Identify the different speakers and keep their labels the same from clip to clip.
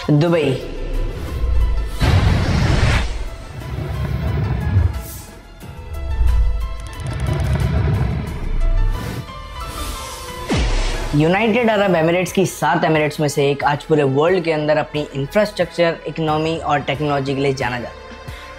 Speaker 1: Dubai. United Arab Emirates की 7 Emirates में से एक आज पूरे वर्ल्ड के अंदर अपनी इंफ्रास्ट्रक्चर, इकोनॉमी और टेक्नोलॉजी के लिए जाना जाता है।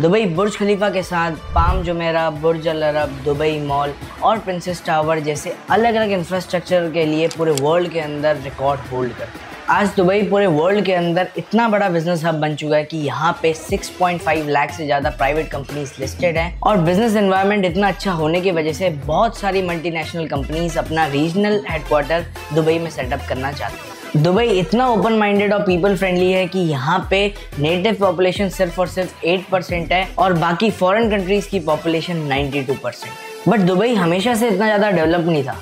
Speaker 1: दुबई बुर्ज खलीफा के साथ पाम जुमेरा, बुर्ज अल अरब, दुबई मॉल और प्रिंसेस टावर जैसे अलग अलग इंफ्रास्ट्रक्चर के लिए पूरे वर्ल्ड के अंदर रिकॉर्ड होल्ड करते हैं। आज दुबई पूरे वर्ल्ड के अंदर इतना बड़ा बिजनेस हब बन चुका है कि यहाँ पे 6.5 लाख से ज़्यादा प्राइवेट कंपनीज लिस्टेड हैं और बिजनेस एनवायरनमेंट इतना अच्छा होने की वजह से बहुत सारी मल्टीनेशनल कंपनीज अपना रीजनल हेडक्वार्टर दुबई में सेटअप करना चाहती हैं। दुबई इतना ओपन माइंडेड और पीपल फ्रेंडली है कि यहाँ पे नेटिव पॉपुलेशन सिर्फ और सिर्फ 8% है और बाकी फॉरेन कंट्रीज की पॉपुलेशन 92%। बट दुबई हमेशा से इतना ज़्यादा डेवलप नहीं था।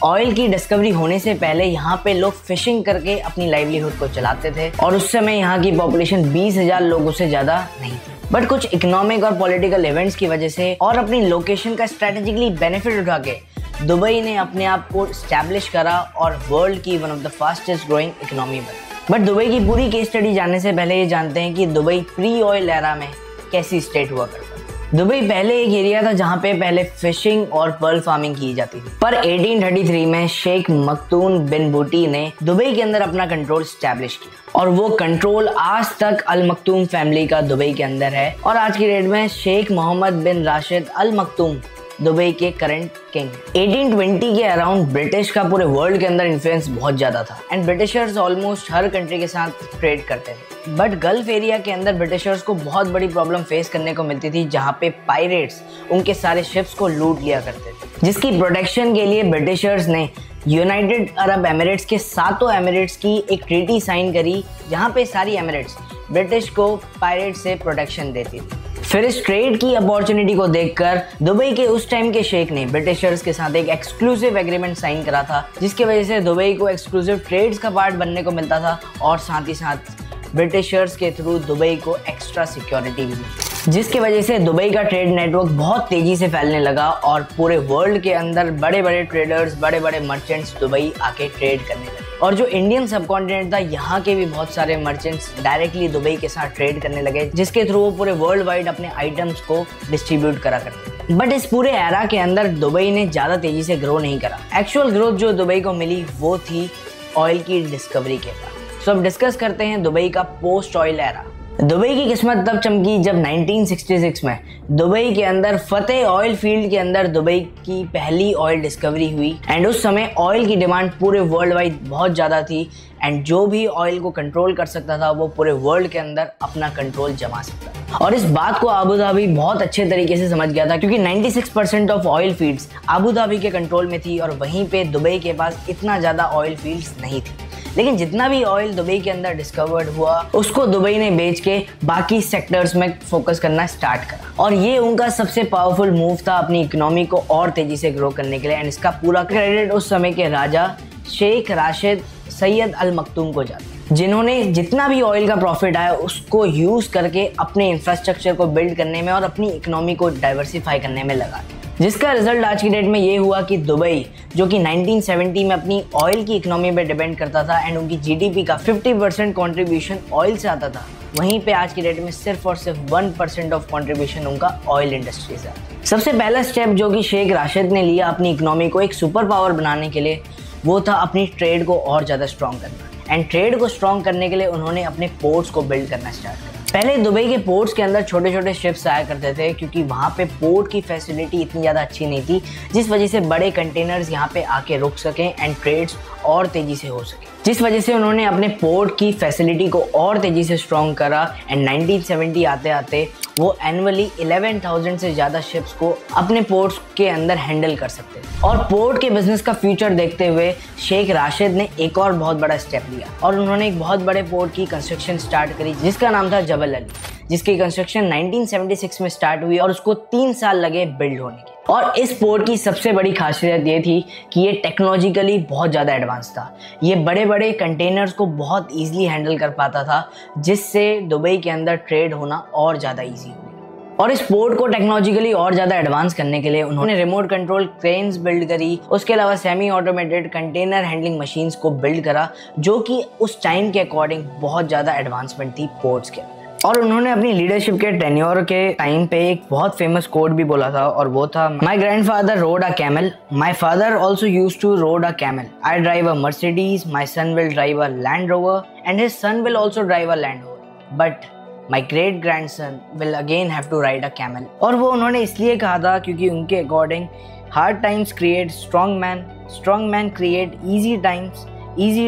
Speaker 1: ऑयल की डिस्कवरी होने से पहले यहाँ पे लोग फिशिंग करके अपनी लाइवलीहुड को चलाते थे और उस समय यहाँ की पॉपुलेशन 20,000 लोगों से ज़्यादा नहीं थी। बट कुछ इकोनॉमिक और पॉलिटिकल इवेंट्स की वजह से और अपनी लोकेशन का स्ट्रेटेजिकली बेनिफिट उठा के दुबई ने अपने आप को स्टैब्लिश करा और वर्ल्ड की one of the fastest growing economy बनी। बट दुबई की पूरी केस स्टडी जानने से पहले ये जानते हैं कि दुबई प्री ऑयल एरा में कैसी स्टेट हुआ करता था। दुबई पहले एक एरिया था जहाँ पे पहले फिशिंग और पर्ल फार्मिंग की जाती थी, पर 1833 में शेख मखदूम बिन बूटी ने दुबई के अंदर अपना कंट्रोल स्टैब्लिश किया और वो कंट्रोल आज तक अल मखदूम फैमिली का दुबई के अंदर है और आज की डेट में शेख मोहम्मद बिन राशिद अल मखदूम दुबई के करंट किंग। 1820 के अराउंड ब्रिटिश का पूरे वर्ल्ड के अंदर इन्फ्लुएंस बहुत ज्यादा था and Britishers almost her country के साथ ट्रेड करते थे। बट गल्फ एरिया के अंदर ब्रिटिशर्स को बहुत बड़ी प्रॉब्लम फेस करने को मिलती थी जहाँ पे पायरेट्स उनके सारे शिप्स को लूट लिया करते थे, जिसकी प्रोटेक्शन के लिए ब्रिटिशर्स ने यूनाइटेड अरब एमिरेट्स के 7 एमिरेट्स की एक ट्रीटी साइन करी जहाँ पे सारी एमिरेट्स ब्रिटिश को पायरेट से प्रोटेक्शन देती थी। फिर इस ट्रेड की अपॉर्चुनिटी को देखकर दुबई के उस टाइम के शेख ने ब्रिटिशर्स के साथ एक एक्सक्लूसिव एग्रीमेंट साइन करा था, जिसकी वजह से दुबई को एक्सक्लूसिव ट्रेड्स का पार्ट बनने को मिलता था और साथ ही साथ ब्रिटिशर्स के थ्रू दुबई को एक्स्ट्रा सिक्योरिटी भी मिली, जिसकी वजह से दुबई का ट्रेड नेटवर्क बहुत तेजी से फैलने लगा और पूरे वर्ल्ड के अंदर बड़े बड़े ट्रेडर्स, बड़े बड़े मर्चेंट्स दुबई आके ट्रेड करने लगे। और जो इंडियन सबकॉन्टिनेंट था, यहाँ के भी बहुत सारे मर्चेंट्स डायरेक्टली दुबई के साथ ट्रेड करने लगे, जिसके थ्रू वो पूरे वर्ल्ड वाइड अपने आइटम्स को डिस्ट्रीब्यूट करा करते। बट इस पूरे एरा के अंदर दुबई ने ज़्यादा तेजी से ग्रो नहीं करा। एक्चुअल ग्रोथ जो दुबई को मिली वो थी ऑयल की डिस्कवरी के बाद। सो अब डिस्कस करते हैं दुबई का पोस्ट ऑयल एरा। दुबई की किस्मत तब चमकी जब 1966 में दुबई के अंदर फतेह ऑयल फील्ड के अंदर दुबई की पहली ऑयल डिस्कवरी हुई एंड उस समय ऑयल की डिमांड पूरे वर्ल्ड वाइड बहुत ज़्यादा थी एंड जो भी ऑयल को कंट्रोल कर सकता था वो पूरे वर्ल्ड के अंदर अपना कंट्रोल जमा सकता था। और इस बात को अबू धाबी बहुत अच्छे तरीके से समझ गया था क्योंकि 96% of oil fields Abu Dhabi के कंट्रोल में थी और वहीं पे दुबई के पास इतना ज़्यादा ऑयल फील्ड्स नहीं थी। लेकिन जितना भी ऑयल दुबई के अंदर डिस्कवर्ड हुआ उसको दुबई ने बेच के बाकी सेक्टर्स में फोकस करना स्टार्ट करा और ये उनका सबसे पावरफुल मूव था अपनी इकोनॉमी को और तेजी से ग्रो करने के लिए एंड इसका पूरा क्रेडिट उस समय के राजा शेख राशिद सैयद अल मखदूम को जाता है, जिन्होंने जितना भी ऑयल का प्रॉफिट आया उसको यूज करके अपने इंफ्रास्ट्रक्चर को बिल्ड करने में और अपनी इकोनॉमी को डाइवर्सिफाई करने में लगा, जिसका रिजल्ट आज की डेट में ये हुआ कि दुबई जो कि 1970 में अपनी ऑयल की इकोनॉमी पे डिपेंड करता था एंड उनकी जीडीपी का 50% कंट्रीब्यूशन ऑयल से आता था, वहीं पे आज की डेट में सिर्फ और सिर्फ 1% ऑफ कंट्रीब्यूशन उनका ऑयल इंडस्ट्री से आता है। सबसे पहला स्टेप जो कि शेख राशिद ने लिया अपनी इकोनॉमी को एक सुपर पावर बनाने के लिए वो था अपनी ट्रेड को और ज़्यादा स्ट्रॉन्ग करना एंड ट्रेड को स्ट्रॉन्ग करने के लिए उन्होंने अपने पोर्ट्स को बिल्ड करना स्टार्ट किया। पहले दुबई के पोर्ट्स के अंदर छोटे छोटे शिप्स आया करते थे क्योंकि वहाँ पे पोर्ट की फैसिलिटी इतनी ज़्यादा अच्छी नहीं थी, जिस वजह से बड़े कंटेनर्स यहाँ पे आके रुक सकें एंड ट्रेड्स और तेज़ी से हो सके, जिस वजह से उन्होंने अपने पोर्ट की फैसिलिटी को और तेज़ी से स्ट्रॉन्ग करा एंड 1970 आते आते वो एनुअली 11,000 से ज़्यादा शिप्स को अपने पोर्ट्स के अंदर हैंडल कर सकते थे। और पोर्ट के बिजनेस का फ्यूचर देखते हुए शेख राशिद ने एक और बहुत बड़ा स्टेप लिया और उन्होंने एक बहुत बड़े पोर्ट की कंस्ट्रक्शन स्टार्ट करी जिसका नाम था जबल अली, जिसकी कंस्ट्रक्शन 1976 में स्टार्ट हुई और उसको 3 साल लगे बिल्ड होने के। और इस पोर्ट की सबसे बड़ी खासियत ये थी कि ये टेक्नोलॉजिकली बहुत ज़्यादा एडवांस था। ये बड़े बड़े कंटेनर्स को बहुत ईजिली हैंडल कर पाता था, जिससे दुबई के अंदर ट्रेड होना और ज़्यादा ईजी हो गया। और इस पोर्ट को टेक्नोलॉजिकली और ज़्यादा एडवांस करने के लिए उन्होंने रिमोट कंट्रोल क्रेन्स बिल्ड करी, उसके अलावा semi automated container handling machines को बिल्ड करा, जो कि उस टाइम के अकॉर्डिंग बहुत ज़्यादा एडवांसमेंट थी पोर्ट्स के अंदर। और उन्होंने अपनी लीडरशिप के टेन्योर के टाइम पे एक बहुत फेमस कोट भी बोला था, और वो था, my grandfather rode a camel, my father also used to rode a camel, I drive a Mercedes, my son will drive a Land Rover and his son will also drive a Land Rover, but My great grandson will again have to ride a camel। और वो उन्होंने इसलिए कहा था क्योंकि उनके according hard times create strong man create easy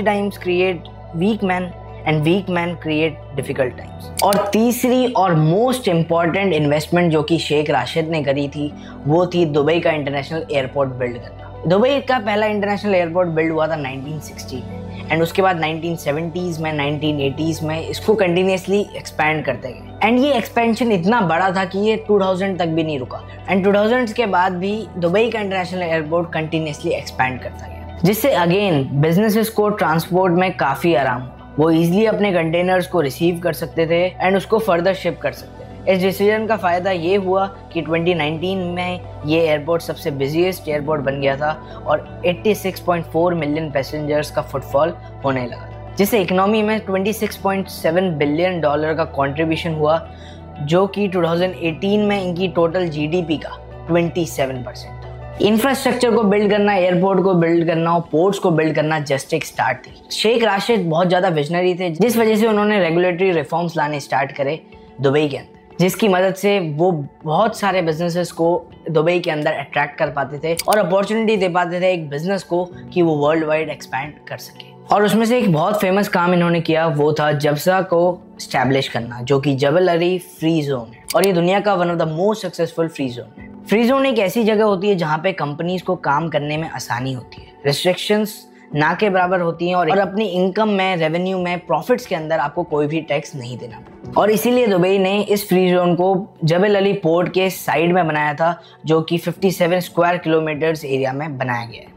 Speaker 1: times create weak man and weak man create difficult times। और तीसरी और मोस्ट इम्पॉर्टेंट इन्वेस्टमेंट जो कि शेख राशिद ने करी थी वो थी दुबई का इंटरनेशनल एयरपोर्ट बिल्ड करना। दुबई का पहला इंटरनेशनल एयरपोर्ट बिल्ड हुआ था 1960 में, एंड उसके बाद 1970s में 1980s में इसको कंटिन्यूसली एक्सपैंड करते गए, एंड ये एक्सपेंशन इतना बड़ा था कि ये 2000 तक भी नहीं रुका, एंड 2000s के बाद भी दुबई का इंटरनेशनल एयरपोर्ट कंटिन्यूसली एक्सपैंड करता गया, जिससे अगेन बिजनेसेस को ट्रांसपोर्ट में काफ़ी आराम हुआ। वो ईजिली अपने कंटेनर्स को रिसीव कर सकते थे एंड उसको फर्दर शिप कर सकते थे। इस डिसीजन का फ़ायदा ये हुआ कि 2019 में ये एयरपोर्ट सबसे बिजीएस्ट एयरपोर्ट बन गया था और 86.4 मिलियन पैसेंजर्स का फुटफॉल होने लगा था, जिससे इकोनॉमी में $26.7 बिलियन का कंट्रीब्यूशन हुआ, जो कि 2018 में इनकी टोटल जीडीपी का 27%। इंफ्रास्ट्रक्चर को बिल्ड करना, एयरपोर्ट को बिल्ड करना और पोर्ट्स को बिल्ड करना जस्ट एक स्टार्ट थी। शेख राशिद बहुत ज़्यादा विजनरी थे, जिस वजह से उन्होंने रेगुलेटरी रिफॉर्म्स लाने स्टार्ट करे दुबई के अंदर, जिसकी मदद से वो बहुत सारे बिजनेसेस को दुबई के अंदर अट्रैक्ट कर पाते थे और अपॉर्चुनिटी दे पाते थे एक बिजनेस को कि वो वर्ल्ड वाइड एक्सपैंड कर सके। और उसमें से एक बहुत फेमस काम इन्होंने किया वो था जबसा को स्टैब्लिश करना, जो कि जबल अली फ्री जोन है, और ये दुनिया का one of the most successful free zone है। फ्री जोन एक ऐसी जगह होती है जहाँ पे कंपनीज को काम करने में आसानी होती है, रिस्ट्रिक्शंस ना के बराबर होती हैं, और अपनी इनकम में, रेवेन्यू में, प्रॉफिट्स के अंदर आपको कोई भी टैक्स नहीं देना पड़ता। और इसीलिए दुबई ने इस फ्री जोन को जबल अली पोर्ट के साइड में बनाया था, जो कि 57 स्क्वायर किलोमीटर्स एरिया में बनाया गया है,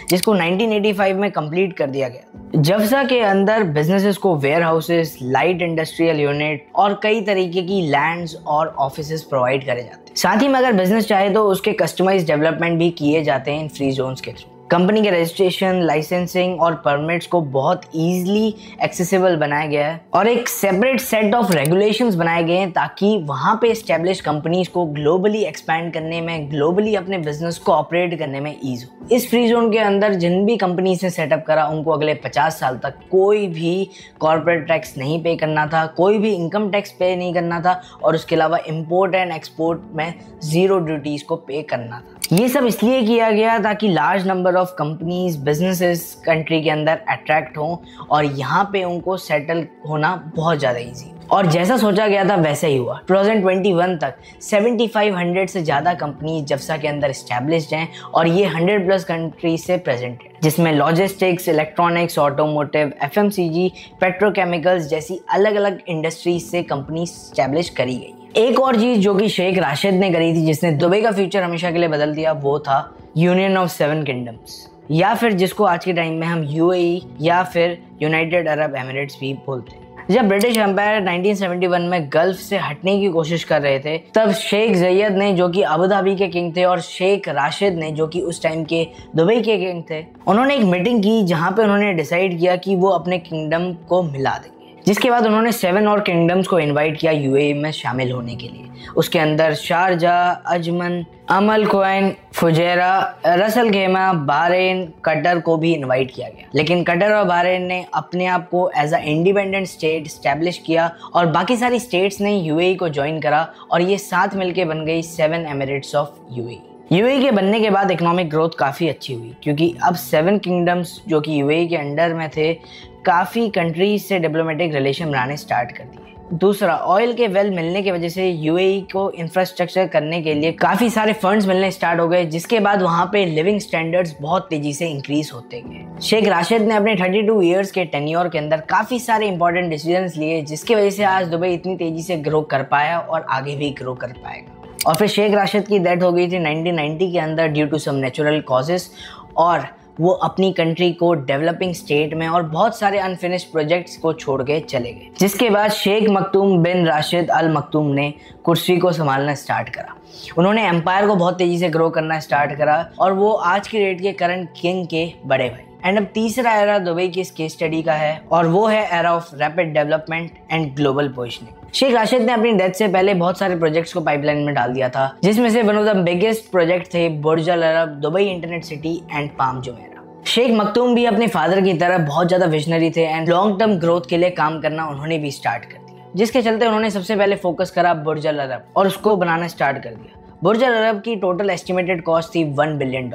Speaker 1: जिसको 1985 में कंप्लीट कर दिया गया। जबसा के अंदर बिजनेसेस को warehouses, light industrial unit और कई तरीके की लैंड्स और ऑफिसेस प्रोवाइड करे जाते हैं। साथ ही में अगर बिजनेस चाहे तो उसके कस्टमाइज डेवलपमेंट भी किए जाते हैं इन फ्री जोन्स के थ्रू। कंपनी के रजिस्ट्रेशन, लाइसेंसिंग और परमिट्स को बहुत ईजिली एक्सेसिबल बनाया गया है, और एक सेपरेट सेट ऑफ रेगुलेशंस बनाए गए हैं ताकि वहाँ पे एस्टेब्लिश कंपनीज को ग्लोबली एक्सपैंड करने में, ग्लोबली अपने बिजनेस को ऑपरेट करने में ईज हो। इस फ्री जोन के अंदर जिन भी कंपनीज ने सेटअप करा उनको अगले 50 साल तक कोई भी कॉर्पोरेट टैक्स नहीं पे करना था, कोई भी इनकम टैक्स पे नहीं करना था, और उसके अलावा इम्पोर्ट एंड एक्सपोर्ट में ज़ीरो ड्यूटीज़ को पे करना था। ये सब इसलिए किया गया ताकि large number of companies, businesses country के अंदर अट्रैक्ट हों और यहाँ पे उनको सेटल होना बहुत ज़्यादा इजी। और जैसा सोचा गया था वैसा ही हुआ। 2021 तक 7500 से ज़्यादा कंपनी जबसा के अंदर एस्टैब्लिश्ड हैं, और ये 100+ कंट्रीज से प्रेजेंट है, जिसमें logistics, electronics, automotive, FMCG, petrochemicals जैसी अलग अलग इंडस्ट्रीज से कंपनी एस्टैब्लिश करी गई। एक और चीज जो कि शेख राशिद ने करी थी जिसने दुबई का फ्यूचर हमेशा के लिए बदल दिया, वो था यूनियन ऑफ 7 किंगडम्स, या फिर जिसको आज के टाइम में हम UAE या फिर यूनाइटेड अरब एमिरेट्स भी बोलते हैं। जब ब्रिटिश एम्पायर 1971 में गल्फ से हटने की कोशिश कर रहे थे, तब शेख जयद ने, जो कि अबू धाबी के किंग थे, और शेख राशिद ने, जो कि उस टाइम के दुबई के किंग थे, उन्होंने एक मीटिंग की जहां पे उन्होंने डिसाइड किया कि वो अपने किंगडम को मिला देंगे। जिसके बाद उन्होंने 7 और किंगडम्स को इनवाइट किया UAE में शामिल होने के लिए। उसके अंदर शारजाह, अजमन, अमल क्वैन, फुजैरा, रसल खेमा, बहरीन, कतर को भी इनवाइट किया गया, लेकिन कतर और बहरीन ने अपने आप को as a independent state establish किया और बाकी सारी स्टेट्स ने UAE को ज्वाइन करा, और ये साथ मिलके बन गई 7 एमिरेट्स ऑफ UAE। UAE के बनने के बाद इकोनॉमिक ग्रोथ काफ़ी अच्छी हुई, क्योंकि अब 7 किंगडम्स जो कि UAE के अंडर में थे, काफ़ी कंट्रीज से डिप्लोमेटिक रिलेशन बनाने स्टार्ट कर दिए। दूसरा, ऑयल के वेल मिलने की वजह से UAE को इंफ्रास्ट्रक्चर करने के लिए काफ़ी सारे फंड्स मिलने स्टार्ट हो गए, जिसके बाद वहाँ पे लिविंग स्टैंडर्ड्स बहुत तेज़ी से इंक्रीज होते गए। शेख राशिद ने अपने 32 ईयर्स के टेन्योर के अंदर काफ़ी सारे इंपॉर्टेंट डिसीजंस लिए, जिसकी वजह से आज दुबई इतनी तेज़ी से ग्रो कर पाया और आगे भी ग्रो कर पाएगा। और फिर शेख राशिद की डेथ हो गई थी 1990 के अंदर due to some natural causes, और वो अपनी कंट्री को डेवलपिंग स्टेट में और बहुत सारे अनफिनिश्ड प्रोजेक्ट्स को छोड़ के चले गए, जिसके बाद शेख मखदूम बिन राशिद अल मखदूम ने कुर्सी को संभालना स्टार्ट करा। उन्होंने एम्पायर को बहुत तेजी से ग्रो करना स्टार्ट करा और वो आज की डेट के करंट किंग के बड़े भाई। एंड अब तीसरा एरा दुबई की इस केस स्टडी का है और वो है era of rapid development and global positioning. Sheikh Rashid ने अपनी डेथ से पहले बहुत सारे प्रोजेक्ट्स को पाइपलाइन में डाल दिया था, जिसमें से one of the biggest project थे Burj Al Arab, Dubai Internet City and Palm Jumeirah. Sheikh मखदूम भी अपने फादर की तरह बहुत ज्यादा विजनरी थे एंड लॉन्ग टर्म ग्रोथ के लिए काम करना उन्होंने भी स्टार्ट कर दिया, जिसके चलते उन्होंने सबसे पहले फोकस करा बुर्ज अल अरब और उसको बनाना स्टार्ट कर दिया। बुर्ज अल अरब की टोटल एस्टिमेटेड कॉस्ट थी $1 बिलियन,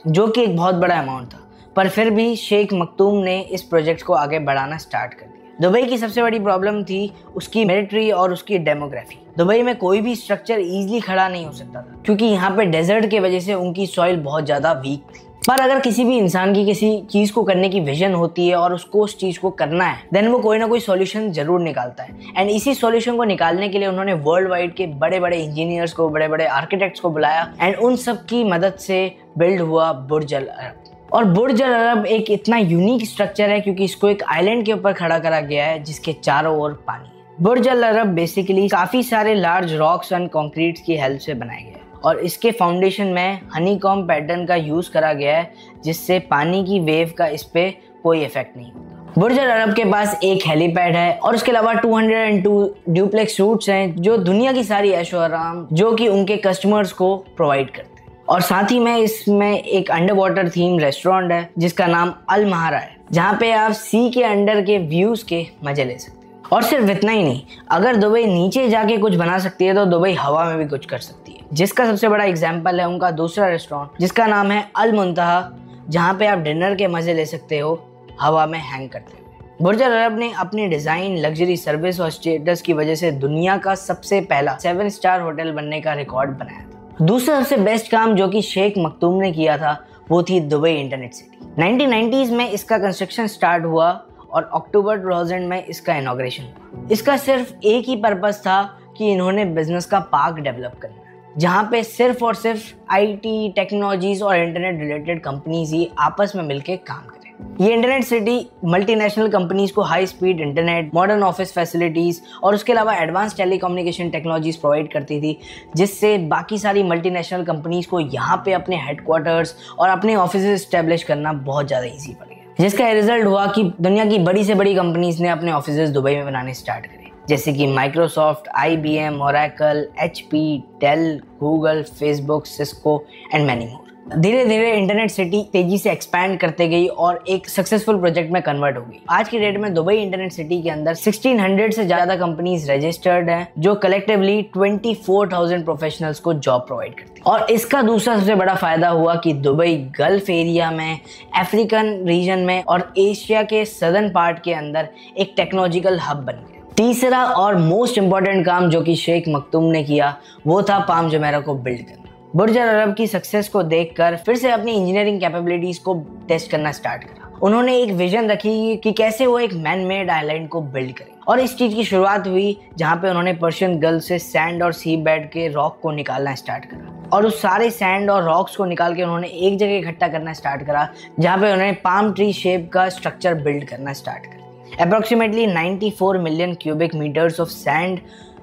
Speaker 1: जो कि एक बहुत बड़ा अमाउंट था, पर फिर भी शेख मखदूम ने इस प्रोजेक्ट को आगे बढ़ाना स्टार्ट कर दिया। दुबई की सबसे बड़ी प्रॉब्लम थी उसकी मिलिट्री और उसकी डेमोग्राफी। दुबई में कोई भी स्ट्रक्चर इजीली खड़ा नहीं हो सकता था, क्योंकि यहाँ पे डेजर्ट की वजह से उनकी सॉइल बहुत ज्यादा वीक थी। पर अगर किसी भी इंसान की किसी चीज को करने की विजन होती है और उसको उस चीज को करना है, देन वो कोई ना कोई सॉल्यूशन जरूर निकालता है। एंड इसी सॉल्यूशन को निकालने के लिए उन्होंने वर्ल्ड वाइड के बड़े बड़े इंजीनियर्स को, बड़े बड़े आर्किटेक्ट्स को बुलाया एंड उन सब की मदद से बिल्ड हुआ बुर्ज अल अरब। और बुर्ज अल अरब एक इतना यूनिक स्ट्रक्चर है क्योंकि इसको एक आइलैंड के ऊपर खड़ा करा गया है जिसके चारों ओर पानी है। बुर्ज अल अरब बेसिकली काफी सारे लार्ज रॉक्स एंड कंक्रीट की हेल्प से बनाया गया है और इसके फाउंडेशन में हनीकॉम्ब पैटर्न का यूज करा गया है, जिससे पानी की वेव का इस पे कोई इफेक्ट नहीं होता। बुर्ज अल अरब के पास एक हेलीपैड है और उसके अलावा 202 ड्यूप्लेक्स सूट्स हैं जो दुनिया की सारी ऐशो आराम जो कि उनके कस्टमर्स को प्रोवाइड करते हैं। और साथ ही में इसमें एक अंडर वाटर थीम रेस्टोरेंट है जिसका नाम अल महारा है, जहाँ पे आप सी के अंडर के व्यूज के मजे ले सकते हैं। और सिर्फ इतना ही नहीं, अगर दुबई नीचे जाके कुछ बना सकती है तो दुबई हवा में भी कुछ कर सकती है, जिसका सबसे बड़ा एग्जाम्पल है उनका दूसरा रेस्टोरेंट जिसका नाम है अल मुंतहा, जहाँ पे आप डिनर के मजे ले सकते हो हवा में हैंग करते हुए। बुर्ज अल अरब ने अपनी डिजाइन, लग्जरी सर्विस और स्टेटस की वजह से दुनिया का सबसे पहला 7 स्टार होटल बनने का रिकॉर्ड बनाया था। दूसरा सबसे बेस्ट काम जो कि शेख मखदूम ने किया था वो थी दुबई इंटरनेट सिटी। 1990s में इसका कंस्ट्रक्शन स्टार्ट हुआ और अक्टूबर 2000 में इसका इनॉग्रेशन हुआ। इसका सिर्फ एक ही पर्पस था कि इन्होंने बिजनेस का पार्क डेवलप करना है, जहाँ पे सिर्फ और सिर्फ आईटी, टेक्नोलॉजीज और इंटरनेट रिलेटेड कंपनीज ही आपस में मिलकर काम करें। ये इंटरनेट सिटी मल्टीनेशनल कंपनीज को high speed internet, modern office facilities और उसके अलावा एडवांस टेलीकम्युनिकेशन टेक्नोलॉजीज प्रोवाइड करती थी, जिससे बाकी सारी मल्टीनेशनल कंपनीज को यहाँ पे अपने हेडक्वार्टर्स और अपने ऑफिस एस्टेब्लिश करना बहुत ज़्यादा ईजी पड़ गया, जिसका रिजल्ट हुआ कि दुनिया की बड़ी से बड़ी कंपनीज ने अपने ऑफिस दुबई में बनाने स्टार्ट करे, जैसे कि Microsoft, IBM, Oracle, HP, Dell, Google, Facebook, Cisco and many more. धीरे धीरे इंटरनेट सिटी तेजी से एक्सपैंड करते गई और एक सक्सेसफुल प्रोजेक्ट में कन्वर्ट हो गई। आज की डेट में दुबई इंटरनेट सिटी के अंदर 1600 से ज्यादा कंपनीज रजिस्टर्ड हैं, जो कलेक्टिवली 24,000 प्रोफेशनल्स को जॉब प्रोवाइड करती है। और इसका दूसरा सबसे बड़ा फायदा हुआ कि दुबई गल्फ एरिया में, अफ्रीकन रीजन में और एशिया के सदर्न पार्ट के अंदर एक टेक्नोलॉजिकल हब बन गया। तीसरा और मोस्ट इंपॉर्टेंट काम जो कि शेख मखदूम ने किया वो था पाम जुमेरा को बिल्ड करना। बुर्ज अल अरब की सक्सेस को देखकर फिर से अपनी इंजीनियरिंग कैपेबिलिटीज को टेस्ट करना स्टार्ट करा। उन्होंने एक विजन रखी कि कैसे वो एक मैन मेड आइलैंड को बिल्ड करें, और इस चीज की शुरुआत हुई जहाँ पे उन्होंने पर्शियन गल्फ से सैंड और सी बेड के रॉक को निकालना स्टार्ट करा। और उस सारे सैंड और रॉक्स को निकाल के उन्होंने एक जगह इकट्ठा करना स्टार्ट करा, जहाँ पे उन्होंने पाम ट्री शेप का स्ट्रक्चर बिल्ड करना स्टार्ट करा। Approximately 94 million cubic metres of sand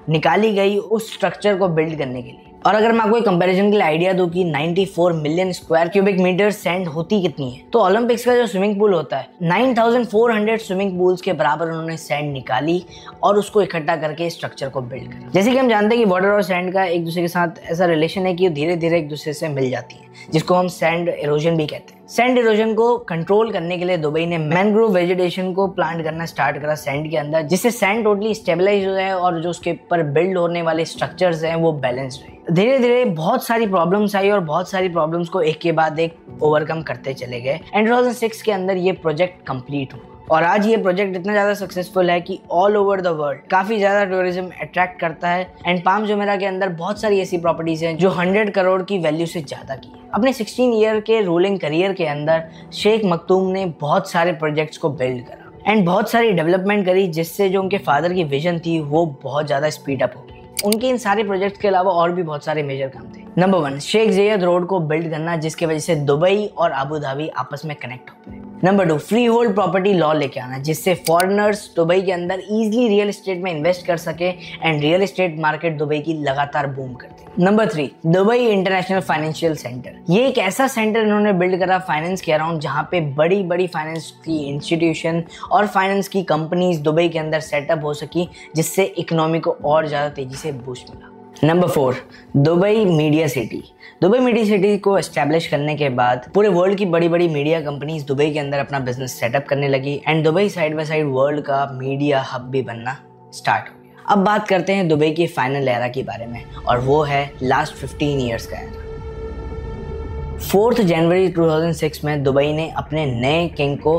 Speaker 1: निकाली गई उस स्ट्रक्चर को बिल्ड करने के लिए। और अगर मैं आपको एक कंपैरिजन के लिए आइडिया दूं कि 94 million square cubic metre sand होती कितनी है, तो ओलंपिक्स का जो स्विमिंग पूल होता है 9400 स्विमिंग पूल्स के बराबर उन्होंने सैंड निकाली और उसको इकट्ठा करके स्ट्रक्चर को बिल्ड किया। जैसे कि हम जानते हैं कि वाटर और सैंड का एक दूसरे के साथ ऐसा रिलेशन है कि धीरे धीरे एक दूसरे से मिल जाती है, जिसको हम सैंड इरोजन भी कहते हैं। सैंड इरोजन को कंट्रोल करने के लिए दुबई ने मैनग्रोव वेजिटेशन को प्लांट करना स्टार्ट करा सैंड के अंदर, जिससे सैंड टोटली स्टेबलाइज हो जाए और जो उसके ऊपर बिल्ड होने वाले स्ट्रक्चर्स हैं वो बैलेंस रहे। धीरे धीरे बहुत सारी प्रॉब्लम्स आई और बहुत सारी प्रॉब्लम्स को एक के बाद एक ओवरकम करते चले गए एंड 2006 के अंदर ये प्रोजेक्ट कंप्लीट हुआ। और आज ये प्रोजेक्ट इतना ज़्यादा सक्सेसफुल है कि ऑल ओवर द वर्ल्ड काफ़ी ज़्यादा टूरिज्म अट्रैक्ट करता है। एंड पाम जुमेरा के अंदर बहुत सारी ऐसी प्रॉपर्टीज़ हैं जो 100 करोड़ की वैल्यू से ज़्यादा की है। अपने 16 ईयर के रूलिंग करियर के अंदर शेख मखदूम ने बहुत सारे प्रोजेक्ट्स को बिल्ड करा एंड बहुत सारी डेवलपमेंट करी, जिससे जो उनके फादर की विजन थी वो बहुत ज़्यादा स्पीड अप हो गई। उनके इन सारे प्रोजेक्ट्स के अलावा और भी बहुत सारे मेजर काम थे। नंबर 1, शेख ज़ायद रोड को बिल्ड करना, जिसकी वजह से दुबई और अबू धाबी आपस में कनेक्ट होते हैं। Number 2, free hold property law लेके आना, जिससे फॉरेनर्स दुबई के अंदर इजीली रियल एस्टेट में इन्वेस्ट कर सके and real estate market Dubai की लगातार बूम करती है। Number 3, Dubai international financial centre. ये एक ऐसा सेंटर इन्होंने बिल्ड करा फाइनेंस के अराउंड, जहाँ पे बड़ी बड़ी फाइनेंस की इंस्टीट्यूशन और फाइनेंस की कंपनीज दुबई के अंदर सेटअप हो सकी, जिससे इकोनॉमी को और ज़्यादा तेजी से बूस्ट मिला। Number 4, Dubai media city. Dubai media city को एस्टैब्लिश करने के बाद पूरे वर्ल्ड की बड़ी बड़ी मीडिया कंपनीज दुबई के अंदर अपना बिजनेस सेटअप करने लगी and Dubai side by side world का मीडिया हब भी बनना स्टार्ट हो गया। अब बात करते हैं दुबई की फाइनल एरा के बारे में, और वो है लास्ट 15 ईयर्स का एरा। 4 जनवरी 2006 में दुबई ने अपने नए किंग को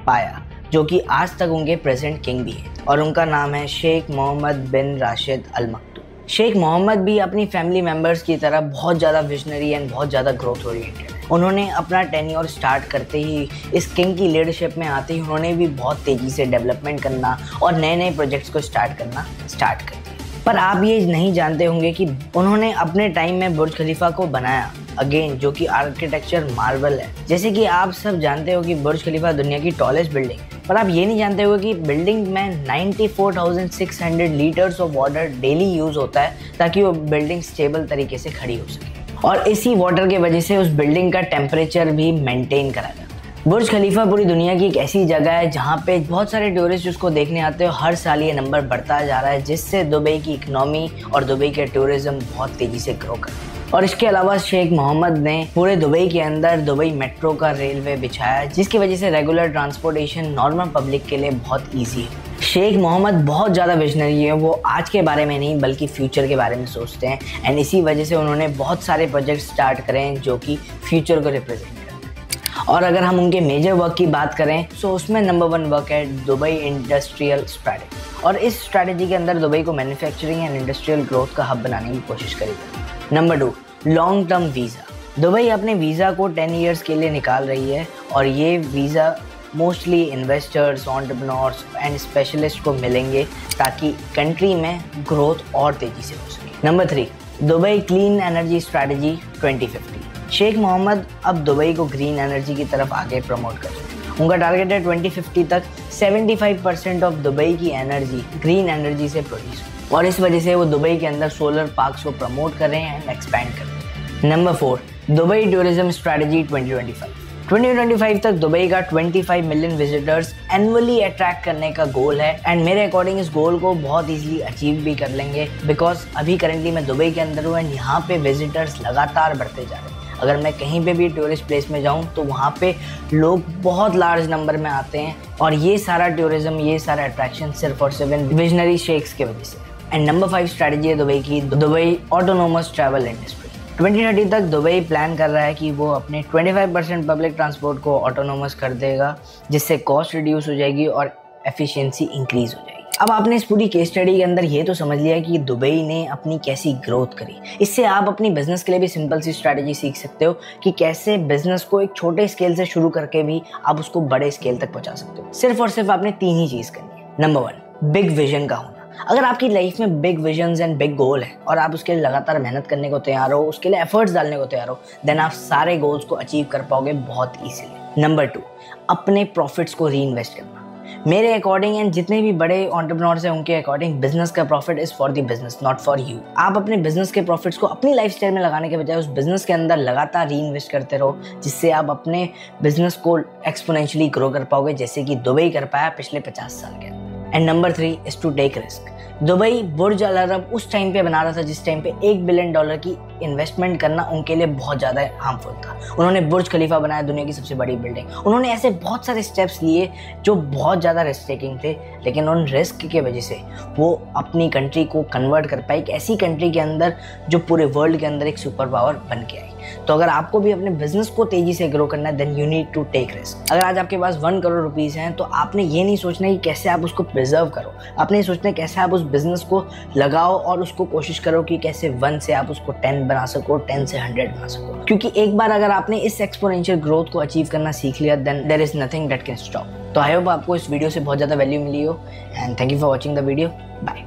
Speaker 1: पाया, जो कि आज तक उनके प्रेजेंट किंग भी हैं, और उनका नाम है शेख मोहम्मद बिन राशिद अल मक्तूम। शेख मोहम्मद भी अपनी फैमिली मेंबर्स की तरह बहुत ज़्यादा विजनरी एंड बहुत ज़्यादा ग्रोथ ओरिएंटेड है। उन्होंने अपना टेन्योर स्टार्ट करते ही, इस किंग की लीडरशिप में आते ही उन्होंने भी बहुत तेज़ी से डेवलपमेंट करना और नए नए प्रोजेक्ट्स को स्टार्ट कर दिया। पर आप ये नहीं जानते होंगे कि उन्होंने अपने टाइम में बुर्ज खलीफा को बनाया अगेन, जो कि आर्किटेक्चर मार्वल है। जैसे कि आप सब जानते हो कि बुर्ज खलीफा दुनिया की टॉलेस्ट बिल्डिंग है, पर आप ये नहीं जानते हो कि बिल्डिंग में 94,600 litres of water daily use होता है, ताकि वो बिल्डिंग स्टेबल तरीके से खड़ी हो सके, और इसी वाटर की वजह से उस बिल्डिंग का टेम्परेचर भी मेंटेन करा जाता है। बुर्ज खलीफा पूरी दुनिया की एक ऐसी जगह है जहाँ पे बहुत सारे टूरिस्ट उसको देखने आते हो। हर साल ये नंबर बढ़ता जा रहा है, जिससे दुबई की इकोनॉमी और दुबई के टूरिज्म बहुत तेज़ी से ग्रो कर रहा है। और इसके अलावा शेख मोहम्मद ने पूरे दुबई के अंदर दुबई मेट्रो का रेलवे बिछाया, जिसकी वजह से रेगुलर ट्रांसपोर्टेशन नॉर्मल पब्लिक के लिए बहुत ईजी है। शेख मोहम्मद बहुत ज़्यादा विजनरी है, वो आज के बारे में नहीं बल्कि फ्यूचर के बारे में सोचते हैं, एंड इसी वजह से उन्होंने बहुत सारे प्रोजेक्ट स्टार्ट करे हैं जो कि फ्यूचर को रिप्रेजेंट करते हैं। और अगर हम उनके मेजर वर्क की बात करें तो उसमें नंबर 1 वर्क है दुबई इंडस्ट्रियल स्ट्रैटेजी, और इस स्ट्रैटेजी के अंदर दुबई को मैन्युफैक्चरिंग एंड इंडस्ट्रियल ग्रोथ का हब बनाने की कोशिश करेगी। Number 2, long term visa. Dubai अपने वीज़ा को 10 ईयर्स के लिए निकाल रही है, और ये visa mostly investors, entrepreneurs and specialist को मिलेंगे, ताकि कंट्री में ग्रोथ और तेज़ी से हो सके। Number 3, Dubai clean energy strategy 2050। Sheikh Mohammed अब दुबई को ग्रीन एनर्जी की तरफ आगे प्रमोट कर रहे हैं। उनका टारगेट है 2050 तक 75% ऑफ दुबई की एनर्जी ग्रीन एनर्जी से प्रोड्यूस, और इस वजह से वो दुबई के अंदर सोलर पार्क्स को प्रमोट कर रहे हैं एंड एक्सपैंड कर रहे हैं। नंबर 4, दुबई टूरिज्म स्ट्रैटेजी 2025 तक दुबई का 25 मिलियन विजिटर्स एनुअली अट्रैक्ट करने का गोल है, एंड मेरे अकॉर्डिंग इस गोल को बहुत इजीली अचीव भी कर लेंगे, बिकॉज अभी करंटली मैं दुबई के अंदर हूँ एंड यहाँ पे विजिटर्स लगातार बढ़ते जा रहे हैं। अगर मैं कहीं पे भी टूरिस्ट प्लेस में जाऊँ तो वहाँ पे लोग बहुत लार्ज नंबर में आते हैं, और ये सारा टूरिज्म, ये सारा अट्रैक्शन सिर्फ और सिर्फ विजनरी शेख्स की वजह से। एंड नंबर 5 स्ट्रैटेजी है दुबई की, दुबई ऑटोनोमस ट्रैवल इंडस्ट्री। 2030 तक दुबई प्लान कर रहा है कि वो अपने 25% पब्लिक ट्रांसपोर्ट को ऑटोनोमस कर देगा, जिससे कॉस्ट रिड्यूस हो जाएगी और एफिशिएंसी इंक्रीज हो जाएगी। अब आपने इस पूरी केस स्टडी के अंदर ये तो समझ लिया कि दुबई ने अपनी कैसी ग्रोथ करी। इससे आप अपनी बिजनेस के लिए भी सिंपल सी स्ट्रैटेजी सीख सकते हो कि कैसे बिजनेस को एक छोटे स्केल से शुरू करके भी आप उसको बड़े स्केल तक पहुंचा सकते हो। सिर्फ और सिर्फ आपने 3 ही चीज़ करनी है। नंबर 1, बिग विजन का होना। अगर आपकी लाइफ में big visions and big goal है और आप उसके लिए लगातार मेहनत करने को तैयार हो, उसके लिए एफर्ट्स डालने को तैयार हो, देन आप सारे गोल्स को अचीव कर पाओगे बहुत ईजीली। नंबर 2, अपने प्रॉफिट्स को री इन्वेस्ट करना। मेरे अकॉर्डिंग एंड जितने भी बड़े एंटरप्रेन्योर्स हैं उनके अकॉर्डिंग बिजनेस का profit is for the business, not for you. आप अपने बिजनेस के प्रॉफिट्स को अपनी लाइफस्टाइल में लगाने के बजाय उस बिजनेस के अंदर लगातार री इन्वेस्ट करते रहो, जिससे आप अपने बिजनेस को एक्सपोनेंशियली ग्रो कर पाओगे, जैसे कि दुबई कर पाया पिछले 50 साल के अंदर। And number 3 is to take risk. Dubai Burj Al Arab उस टाइम पे बना रहा था जिस टाइम पे $1 बिलियन की इन्वेस्टमेंट करना उनके लिए बहुत ज़्यादा हार्मफुल था। उन्होंने बुर्ज खलीफा बनाया, दुनिया की सबसे बड़ी बिल्डिंग। उन्होंने ऐसे बहुत सारे स्टेप्स लिए जो बहुत ज़्यादा रिस्क टेकिंग थे, लेकिन उन रिस्क के वजह से वो अपनी कंट्री को कन्वर्ट कर पाए एक ऐसी कंट्री के अंदर जो पूरे वर्ल्ड के अंदर एक सुपर पावर बन के आई। तो अगर आपको भी अपने बिजनेस को तेजी से ग्रो करना है, then you need to take risk. अगर आज आपके पास 1 करोड़ रुपीज़ हैं तो आपने ये नहीं सोचना कि कैसे आप उसको प्रिजर्व करो, आपने ये सोचना है कैसे आप उस बिजनेस को लगाओ और उसको कोशिश करो कि कैसे 1 से आप उसको 10 बना सको, 10 से 100 बना सको। क्योंकि एक बार अगर आपने इस एक्सपोनेंशियल ग्रोथ को अचीव करना सीख लिया, then there is nothing that can stop. तो आई होप आपको इस वीडियो से बहुत ज़्यादा वैल्यू मिली हो, and thank you for watching the video. Bye.